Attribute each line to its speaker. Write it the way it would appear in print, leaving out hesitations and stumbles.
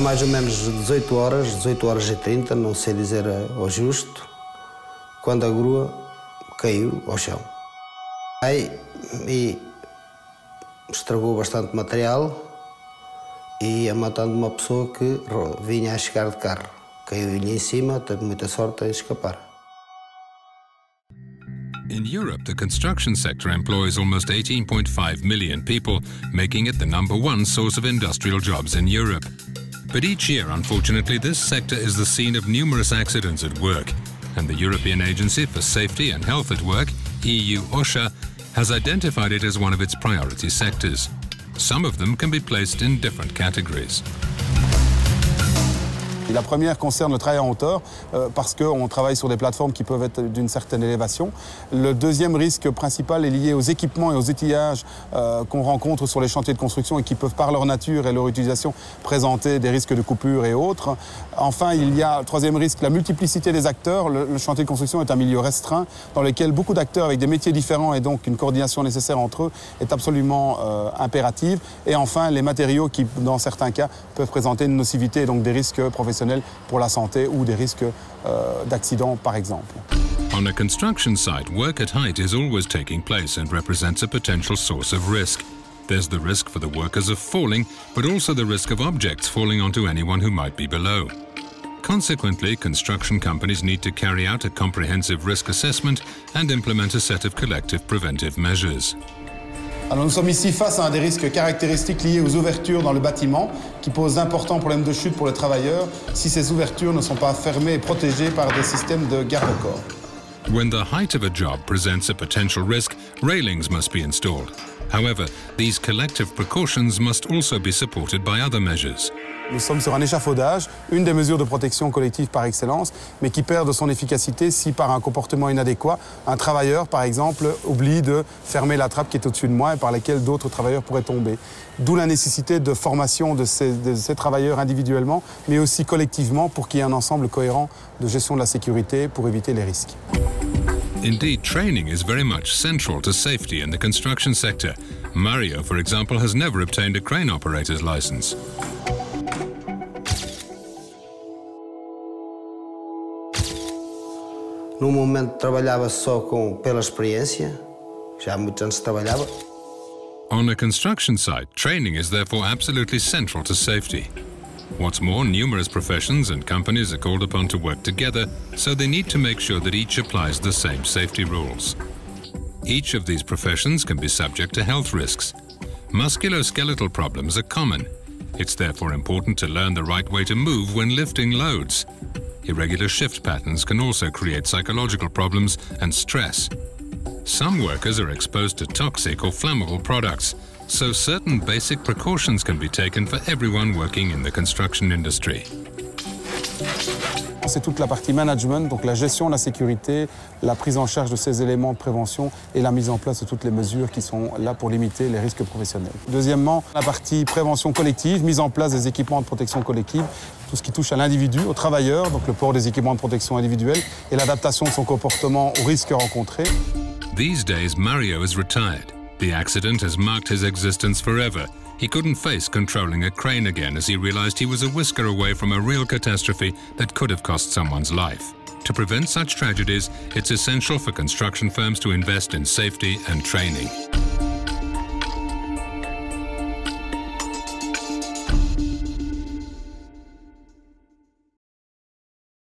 Speaker 1: mais ou menos 18 horas e 30, não sei dizer ao justo, quando a grua caiu ao chão. E estragou bastante material e ia matando uma pessoa que vinha a chegar de carro. Caiu-lhe em cima, teve muita sorte em escapar.
Speaker 2: In Europe, the construction sector employs almost 18.5 million people, making it the #1 source of industrial jobs in Europe. But each year, unfortunately, this sector is the scene of numerous accidents at work, and the European Agency for Safety and Health at Work, EU OSHA, has identified it as one of its priority sectors. Some of them can be placed in different categories.
Speaker 3: La première concerne le travail en hauteur, parce qu'on travaille sur des plateformes qui peuvent être d'une certaine élévation. Le deuxième risque principal est lié aux équipements et aux outillages qu'on rencontre sur les chantiers de construction et qui peuvent, par leur nature et leur utilisation, présenter des risques de coupure et autres. Enfin, il y a, troisième risque, la multiplicité des acteurs. Le chantier de construction est un milieu restreint dans lequel beaucoup d'acteurs avec des métiers différents et donc une coordination nécessaire entre eux est absolument impérative. Et enfin, les matériaux qui, dans certains cas, peuvent présenter une nocivité et donc des risques professionnels pour la santé ou des risques d'accident, par exemple.
Speaker 2: On a construction site, work at height is always taking place and represents a potential source of risk. There's the risk for the workers of falling, but also the risk of objects falling onto anyone who might be below. Consequently, construction companies need to carry out a comprehensive risk assessment and implement a set of collective preventive measures.
Speaker 3: Alors nous sommes ici face à un des risques caractéristiques liés aux ouvertures dans le bâtiment qui posent d'importants problèmes de chute pour les travailleurs si ces ouvertures ne sont pas fermées et protégées par des systèmes de garde-corps.
Speaker 2: When the height of a job presents a potential risk, railings must be installed. However, these collective precautions must also be supported by other measures.
Speaker 3: Nous sommes sur un échafaudage, une des mesures de protection collective par excellence, mais qui perd de son efficacité si, par un comportement inadéquat, un travailleur, par exemple, oublie de fermer la trappe qui est au-dessus de moi et par laquelle d'autres travailleurs pourraient tomber. D'où la nécessité de formation de ces travailleurs individuellement, mais aussi collectivement pour qu'il y ait un ensemble cohérent de gestion de la sécurité pour éviter les risques.
Speaker 2: Indeed, training is very much central to safety in the construction sector. Mario, for example, has never obtained a crane operator's license.
Speaker 1: No momento trabalhava só pela experiência, já há muitos anos trabalhava.
Speaker 2: On a construction site, training is therefore absolutely central to safety. What's more, numerous professions and companies are called upon to work together, so they need to make sure that each applies the same safety rules. Each of these professions can be subject to health risks. Musculoskeletal problems are common. It's therefore important to learn the right way to move when lifting loads. Irregular shift patterns can also create psychological problems and stress. Some workers are exposed to toxic or flammable products, so certain basic precautions can be taken for everyone working in the construction industry.
Speaker 3: C'est toute la partie management, donc la gestion de la sécurité, la prise en charge de ces éléments de prévention et la mise en place de toutes les mesures qui sont là pour limiter les risques professionnels. Deuxièmement, la partie prévention collective, mise en place des équipements de protection collective, tout ce qui touche à l'individu, au travailleur, donc le port des équipements de protection individuelle et l'adaptation de son comportement aux risques rencontrés.
Speaker 2: These days, Mario is retired. The accident has marked his existence forever. He couldn't face controlling a crane again as he realized he was a whisker away from a real catastrophe that could have cost someone's life. To prevent such tragedies, it's essential for construction firms to invest in safety and training.